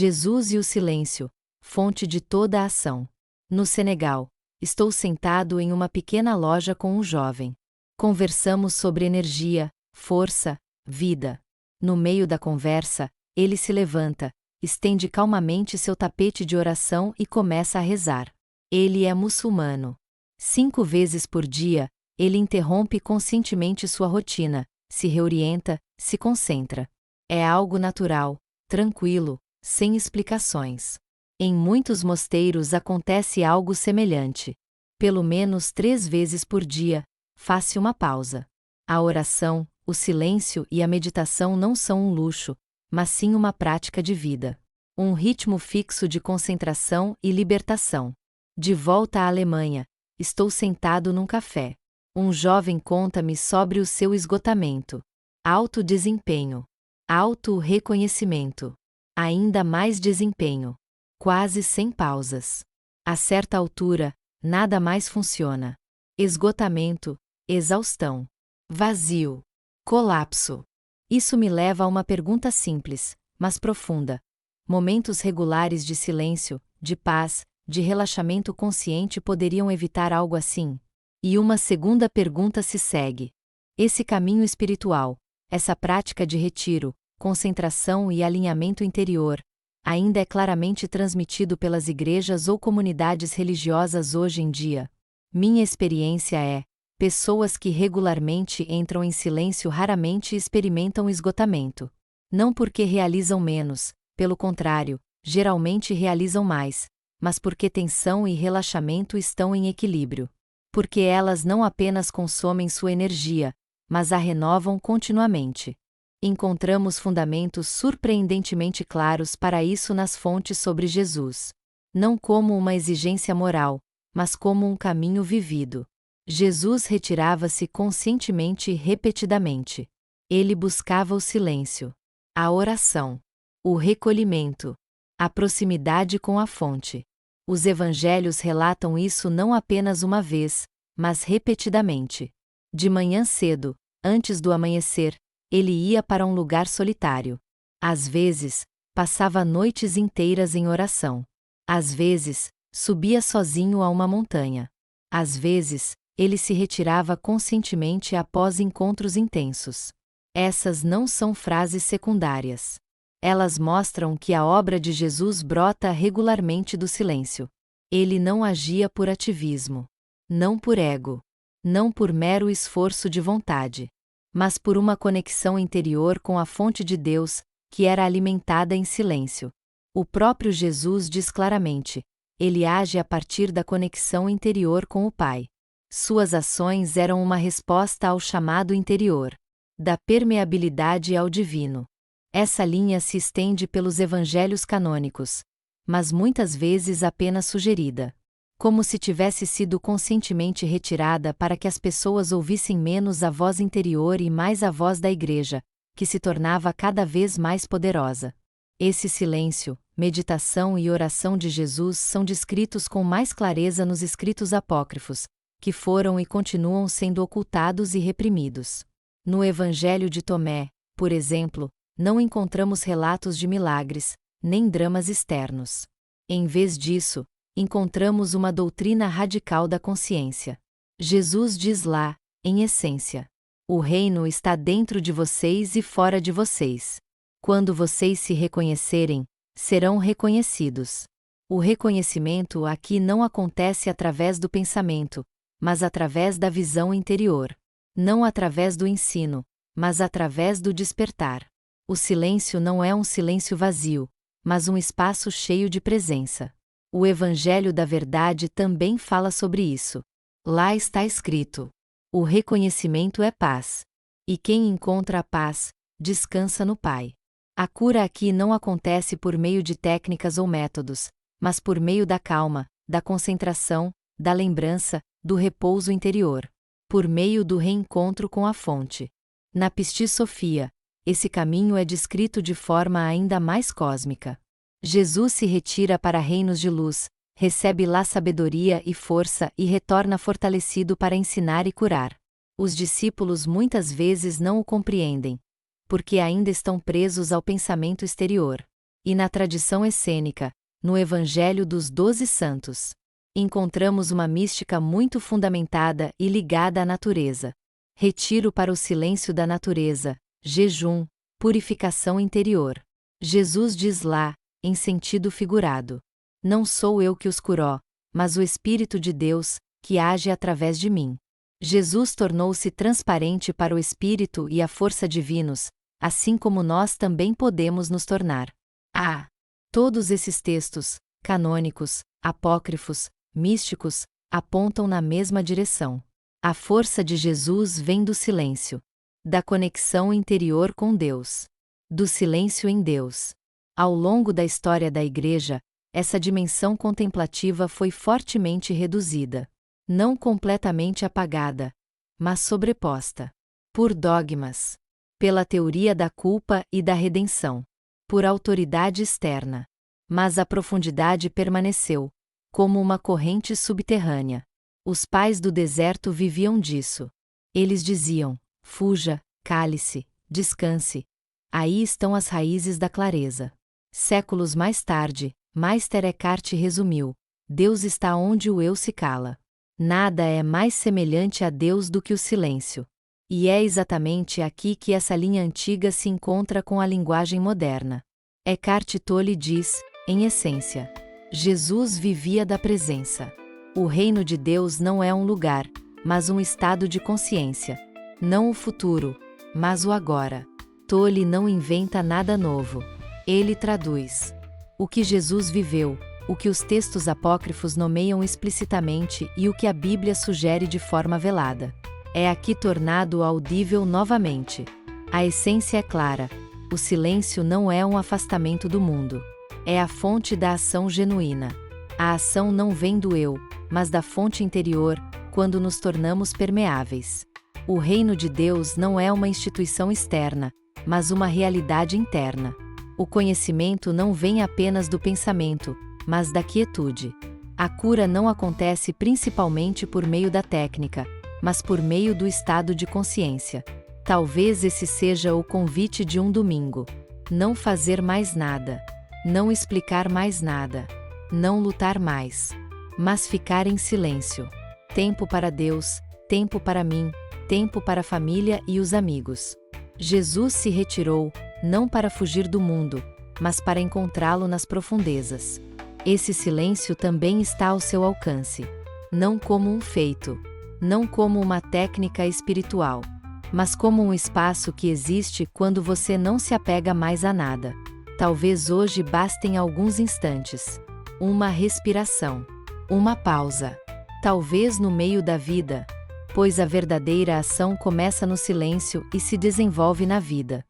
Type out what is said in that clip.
Jesus e o silêncio, fonte de toda a ação. No Senegal, estou sentado em uma pequena loja com um jovem. Conversamos sobre energia, força, vida. No meio da conversa, ele se levanta, estende calmamente seu tapete de oração e começa a rezar. Ele é muçulmano. 5 vezes por dia, ele interrompe conscientemente sua rotina, se reorienta, se concentra. É algo natural, tranquilo, sem explicações. Em muitos mosteiros acontece algo semelhante. Pelo menos 3 vezes por dia, faça uma pausa. A oração, o silêncio e a meditação não são um luxo, mas sim uma prática de vida. Um ritmo fixo de concentração e libertação. De volta à Alemanha, estou sentado num café. Um jovem conta-me sobre o seu esgotamento. Alto desempenho. Alto reconhecimento. Ainda mais desempenho. Quase sem pausas. A certa altura, nada mais funciona. Esgotamento, exaustão. Vazio. Colapso. Isso me leva a uma pergunta simples, mas profunda. Momentos regulares de silêncio, de paz, de relaxamento consciente poderiam evitar algo assim? E uma segunda pergunta se segue. Esse caminho espiritual, essa prática de retiro, concentração e alinhamento interior, ainda é claramente transmitido pelas igrejas ou comunidades religiosas hoje em dia? Minha experiência é: pessoas que regularmente entram em silêncio raramente experimentam esgotamento. Não porque realizam menos, pelo contrário, geralmente realizam mais, mas porque tensão e relaxamento estão em equilíbrio. Porque elas não apenas consomem sua energia, mas a renovam continuamente. Encontramos fundamentos surpreendentemente claros para isso nas fontes sobre Jesus. Não como uma exigência moral, mas como um caminho vivido. Jesus retirava-se conscientemente e repetidamente. Ele buscava o silêncio, a oração, o recolhimento, a proximidade com a fonte. Os evangelhos relatam isso não apenas uma vez, mas repetidamente. De manhã cedo, antes do amanhecer, ele ia para um lugar solitário. Às vezes, passava noites inteiras em oração. Às vezes, subia sozinho a uma montanha. Às vezes, ele se retirava conscientemente após encontros intensos. Essas não são frases secundárias. Elas mostram que a obra de Jesus brota regularmente do silêncio. Ele não agia por ativismo. Não por ego. Não por mero esforço de vontade. Mas por uma conexão interior com a fonte de Deus, que era alimentada em silêncio. O próprio Jesus diz claramente: ele age a partir da conexão interior com o Pai. Suas ações eram uma resposta ao chamado interior, da permeabilidade ao divino. Essa linha se estende pelos evangelhos canônicos, mas muitas vezes apenas sugerida. Como se tivesse sido conscientemente retirada para que as pessoas ouvissem menos a voz interior e mais a voz da Igreja, que se tornava cada vez mais poderosa. Esse silêncio, meditação e oração de Jesus são descritos com mais clareza nos escritos apócrifos, que foram e continuam sendo ocultados e reprimidos. No Evangelho de Tomé, por exemplo, não encontramos relatos de milagres, nem dramas externos. Em vez disso, encontramos uma doutrina radical da consciência. Jesus diz lá, em essência: o reino está dentro de vocês e fora de vocês. Quando vocês se reconhecerem, serão reconhecidos. O reconhecimento aqui não acontece através do pensamento, mas através da visão interior. Não através do ensino, mas através do despertar. O silêncio não é um silêncio vazio, mas um espaço cheio de presença. O Evangelho da Verdade também fala sobre isso. Lá está escrito: o reconhecimento é paz. E quem encontra a paz, descansa no Pai. A cura aqui não acontece por meio de técnicas ou métodos, mas por meio da calma, da concentração, da lembrança, do repouso interior. Por meio do reencontro com a fonte. Na Pistis Sophia, esse caminho é descrito de forma ainda mais cósmica. Jesus se retira para reinos de luz, recebe lá sabedoria e força e retorna fortalecido para ensinar e curar. Os discípulos muitas vezes não o compreendem, porque ainda estão presos ao pensamento exterior. e na tradição essênica, no Evangelho dos 12 Santos, encontramos uma mística muito fundamentada e ligada à natureza. Retiro para o silêncio da natureza, jejum, purificação interior. Jesus diz lá, em sentido figurado: não sou eu que os curó, mas o Espírito de Deus, que age através de mim. Jesus tornou-se transparente para o Espírito e a força divinos, assim como nós também podemos nos tornar. Todos esses textos, canônicos, apócrifos, místicos, apontam na mesma direção. A força de Jesus vem do silêncio, da conexão interior com Deus, do silêncio em Deus. Ao longo da história da Igreja, essa dimensão contemplativa foi fortemente reduzida. Não completamente apagada, mas sobreposta. Por dogmas. Pela teoria da culpa e da redenção. Por autoridade externa. Mas a profundidade permaneceu, como uma corrente subterrânea. Os pais do deserto viviam disso. Eles diziam: fuja, cale-se, descanse. Aí estão as raízes da clareza. Séculos mais tarde, Meister Eckhart resumiu: Deus está onde o eu se cala. Nada é mais semelhante a Deus do que o silêncio. E é exatamente aqui que essa linha antiga se encontra com a linguagem moderna. Eckhart Tolle diz, em essência: Jesus vivia da presença. O reino de Deus não é um lugar, mas um estado de consciência. Não o futuro, mas o agora. Tolle não inventa nada novo. Ele traduz o que Jesus viveu, o que os textos apócrifos nomeiam explicitamente e o que a Bíblia sugere de forma velada. É aqui tornado audível novamente. A essência é clara. O silêncio não é um afastamento do mundo. É a fonte da ação genuína. A ação não vem do eu, mas da fonte interior, quando nos tornamos permeáveis. O reino de Deus não é uma instituição externa, mas uma realidade interna. O conhecimento não vem apenas do pensamento, mas da quietude. A cura não acontece principalmente por meio da técnica, mas por meio do estado de consciência. Talvez esse seja o convite de um domingo. Não fazer mais nada. Não explicar mais nada. Não lutar mais. Mas ficar em silêncio. Tempo para Deus, tempo para mim, tempo para a família e os amigos. Jesus se retirou, não para fugir do mundo, mas para encontrá-lo nas profundezas. Esse silêncio também está ao seu alcance. Não como um feito, não como uma técnica espiritual, mas como um espaço que existe quando você não se apega mais a nada. Talvez hoje bastem alguns instantes. Uma respiração. Uma pausa. Talvez no meio da vida, pois a verdadeira ação começa no silêncio e se desenvolve na vida.